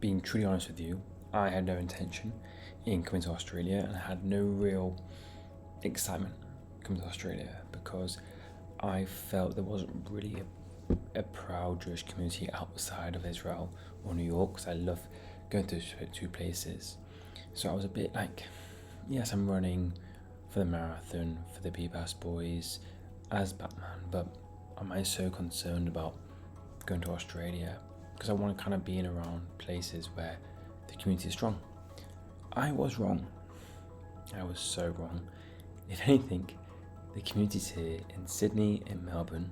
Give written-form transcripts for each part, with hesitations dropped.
being truly honest with you, I had no intention in coming to Australia, and I had no real excitement coming to Australia because I felt there wasn't really a proud Jewish community outside of Israel or New York, because I love going to two places. So I was a bit like, yes, I'm running for the marathon for the BBAS boys as Batman, but am I so concerned about going to Australia? Because I want to kind of be in around places where the community is strong. I was wrong. I was so wrong. If anything, the communities here in Sydney and Melbourne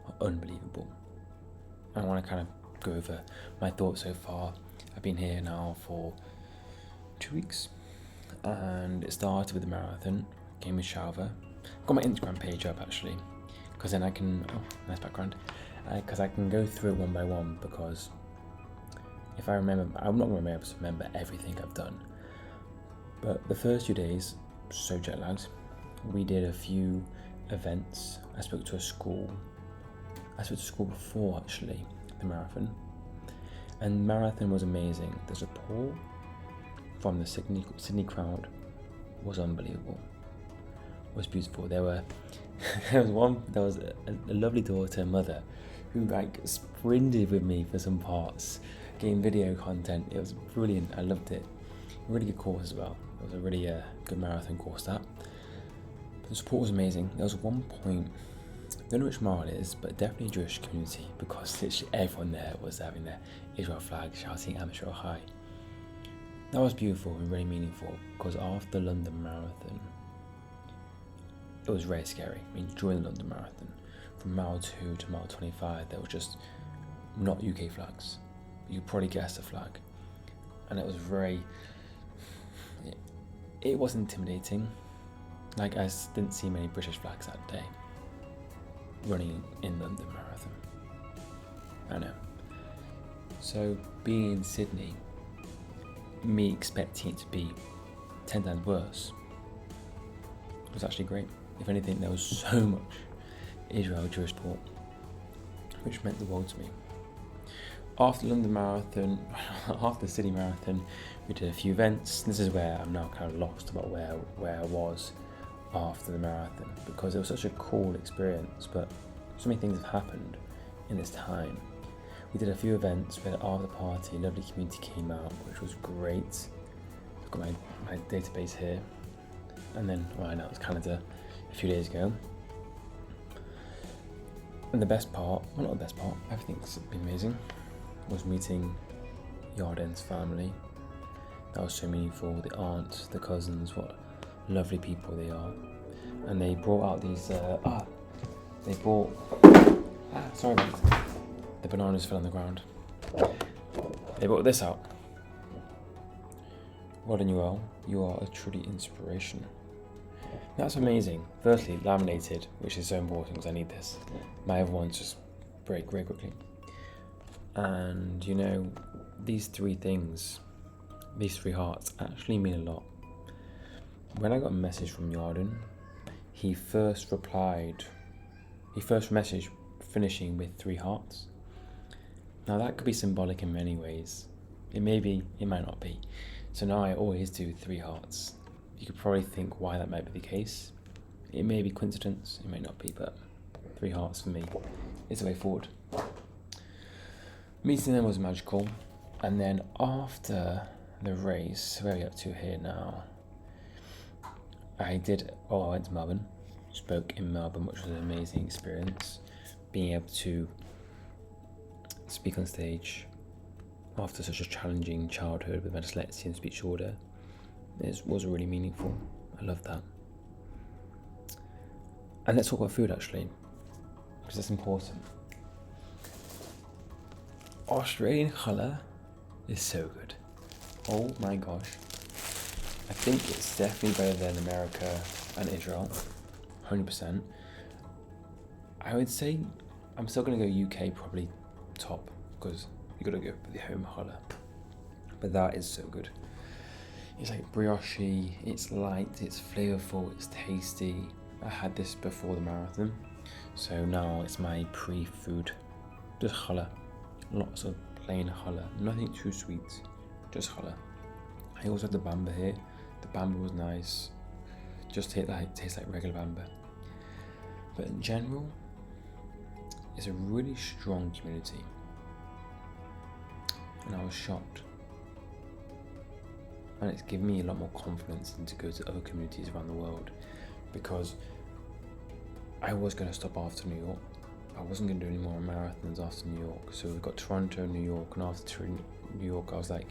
are unbelievable. I want to kind of go over my thoughts so far. I've been here now for 2 weeks, and it started with the marathon. Gave me a shower. Got my Instagram page up actually, because then I can, nice background, because I can go through one by one, because if I remember, I'm not going to be able to remember everything I've done. But the first 2 days, so jet lagged. We did a few events. I spoke to school before actually the marathon, and the marathon was amazing. The support from the Sydney crowd was unbelievable. It was beautiful. There was a lovely daughter, mother, who like sprinted with me for some parts, getting video content. It was brilliant. I loved it. Really good course as well. It was a really good marathon course that. But the support was amazing. There was one point, I don't know which mile it is, but definitely Jewish community, because literally everyone there was having their Israel flag, shouting Am Yisrael High. That was beautiful and really meaningful, because after the London Marathon, it was very scary. I mean, during the London Marathon, from mile 2 to mile 25, there was just not UK flags. You could probably guess the flag. And it was it was intimidating. Like, I didn't see many British flags that day running in London Marathon. I know. So being in Sydney, me expecting it to be 10 times worse, was actually great. If anything, there was so much Israel Jewish support, which meant the world to me. After London Marathon, after the Sydney Marathon, we did a few events. This is where I'm now kind of lost about where I was after the marathon, because it was such a cool experience, but so many things have happened in this time. We did a few events. We had an after party, a lovely community came out, which was great. I've got my database here. And then, I know it was Canada a few days ago. And the best part, well, not the best part, everything's been amazing, was meeting Yarden's family. That was so meaningful. The aunts, the cousins, what lovely people they are. And they brought out these, sorry mate, the bananas fell on the ground. They brought this out. Well done, you all. You are a truly inspiration. That's amazing. Firstly, laminated, which is so important because I need this. My other ones just break very quickly. And you know, these three things, these three hearts actually mean a lot. When I got a message from Yarden, he first messaged finishing with 3 hearts. Now that could be symbolic in many ways. It may be, it might not be. So now I always do 3 hearts. You could probably think why that might be the case. It may be coincidence, it may not be, but 3 hearts for me is the way forward. Meeting them was magical. And then after the race, where are we up to here now? I went to Melbourne, spoke in Melbourne, which was an amazing experience. Being able to speak on stage after such a challenging childhood with my dyslexia and speech disorder, it was really meaningful. I love that. And let's talk about food actually, because that's important. Australian challah is so good. Oh my gosh. I think it's definitely better than America and Israel, 100%. I would say I'm still going to go UK probably top, because you got to go for the home challah. But that is so good. It's like brioche, it's light, it's flavourful, it's tasty. I had this before the marathon, so now it's my pre-food. Just challah, lots of plain challah, nothing too sweet, just challah. I also had the bamba here. The bamba was nice, just tastes like regular bamba. But in general, it's a really strong community, and I was shocked. And it's given me a lot more confidence to go to other communities around the world, because I was going to stop after New York. I wasn't going to do any more marathons after New York. So we've got Toronto, New York, and after New York I was like,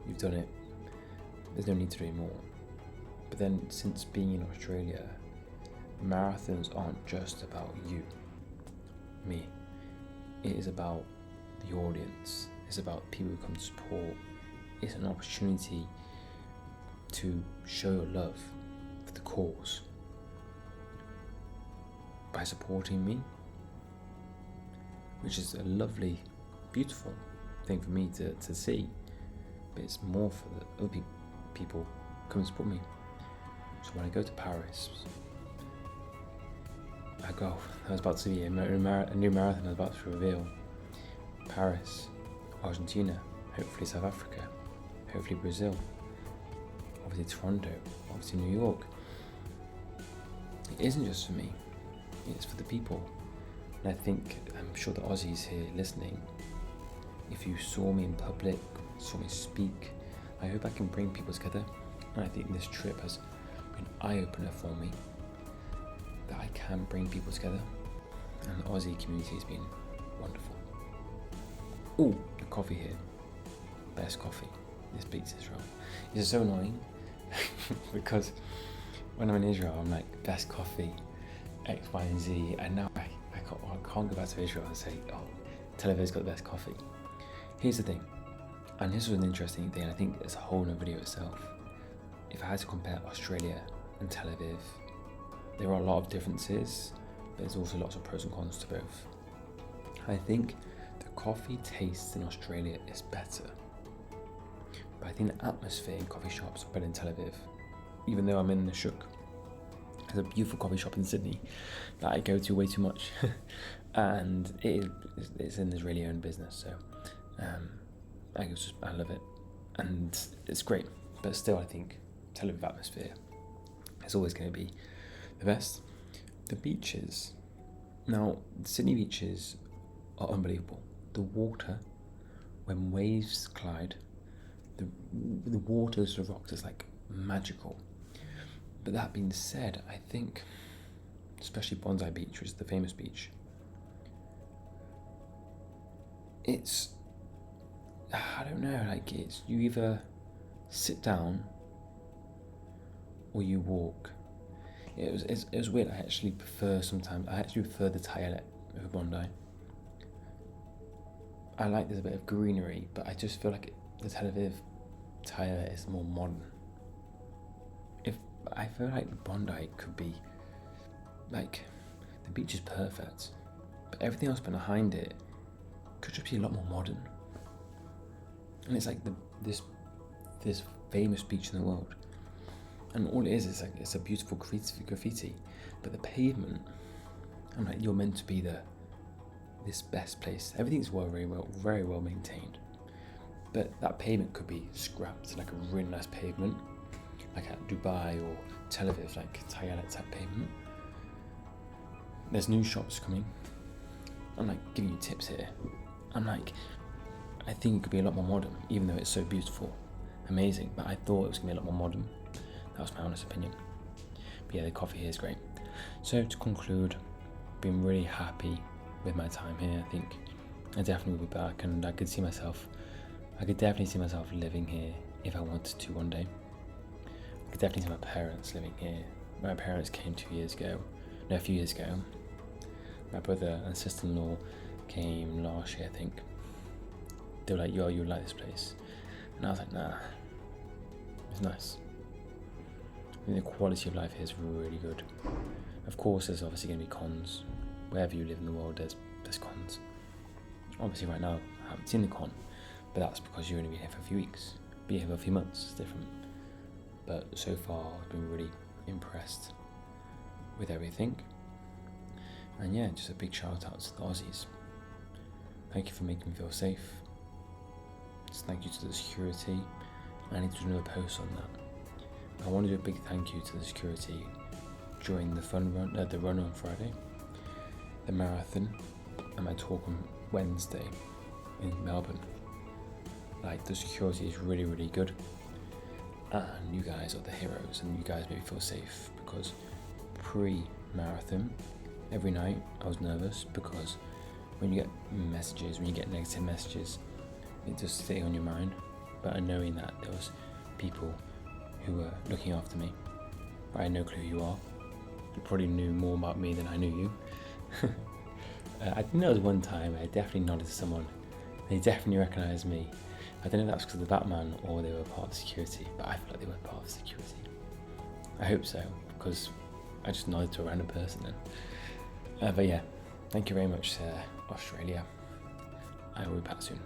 you've done it. There's no need to do any more. But then since being in Australia, marathons aren't just about you, me. It is about the audience. It's about people who come to support. It's an opportunity to show your love for the cause by supporting me, which is a lovely, beautiful thing for me to see. But it's more for the other people come and support me. So when I go to Paris, I was about to see a new marathon I was about to reveal. Paris, Argentina, hopefully South Africa, hopefully Brazil, obviously Toronto, obviously New York. It isn't just for me, it's for the people. And I'm sure the Aussies here listening, if you saw me in public, saw me speak, I hope I can bring people together. And I think this trip has been an eye-opener for me, that I can bring people together. And the Aussie community has been wonderful. Oh, the coffee here, best coffee. This beats Israel. It's so annoying because when I'm in Israel, I'm like, best coffee, X, Y, and Z, and now I can't go back to Israel and say, oh, Tel Aviv's got the best coffee. Here's the thing, and this was an interesting thing, I think it's a whole other video itself. If I had to compare Australia and Tel Aviv, there are a lot of differences, but there's also lots of pros and cons to both. I think the coffee taste in Australia is better, but I think the atmosphere in coffee shops are better in Tel Aviv, even though I'm in the Shuk. There's a beautiful coffee shop in Sydney that I go to way too much, and it's an Israeli-owned business, so I love it, and it's great. But still, I think Tel Aviv atmosphere is always going to be the best. The beaches, now the Sydney beaches are unbelievable. The water, when waves collide, the water of the rocks is like magical. But that being said, I think, especially Bondi Beach, which is the famous beach, it's, I don't know, like it's, you either sit down or you walk. It was weird. I actually prefer the Tayellet over Bondi. I like there's a bit of greenery, but I just feel like the Tel Aviv Tayellet is more modern. I feel like Bondi could be, like, the beach is perfect, but everything else behind it could just be a lot more modern. And it's like this famous beach in the world, and all it is like it's a beautiful graffiti, but the pavement, I'm like, you're meant to be this best place. Everything's very well maintained, but that pavement could be scrapped, like a really nice pavement, like at Dubai or Tel Aviv, like Tayellet type pavement. There's new shops coming. I'm like giving you tips here. I'm like, I think it could be a lot more modern, even though it's so beautiful, amazing. But I thought it was gonna be a lot more modern. That was my honest opinion. But yeah, the coffee here is great. So to conclude, been really happy with my time here. I think I definitely will be back, and I could definitely see myself living here if I wanted to one day. I could definitely see my parents living here. My parents came a few years ago. My brother and sister-in-law came last year, I think. They were like, yo, you like this place? And I was like, nah, it's nice. I think the quality of life here is really good. Of course, there's obviously going to be cons. Wherever you live in the world, there's cons. Obviously, right now, I haven't seen the con, but that's because you've only been here for a few weeks. Be here for a few months, it's different. But so far, I've been really impressed with everything. And yeah, just a big shout out to the Aussies. Thank you for making me feel safe. Just thank you to the security. I need to do another post on that. I want to do a big thank you to the security during the run on Friday, the marathon, and my talk on Wednesday in Melbourne. Like, the security is really, really good, and you guys are the heroes, and you guys make me feel safe, because pre-marathon, every night I was nervous, because when you get messages, when you get negative messages, it just stay on your mind. But knowing that there was people who were looking after me, but I had no clue who you are. You probably knew more about me than I knew you. I think there was one time I definitely nodded to someone. They definitely recognised me. I don't know if that's because of the Batman or they were part of security, but I feel like they were part of security. I hope so, because I just nodded to a random person then. But yeah, thank you very much, Australia. I will be back soon.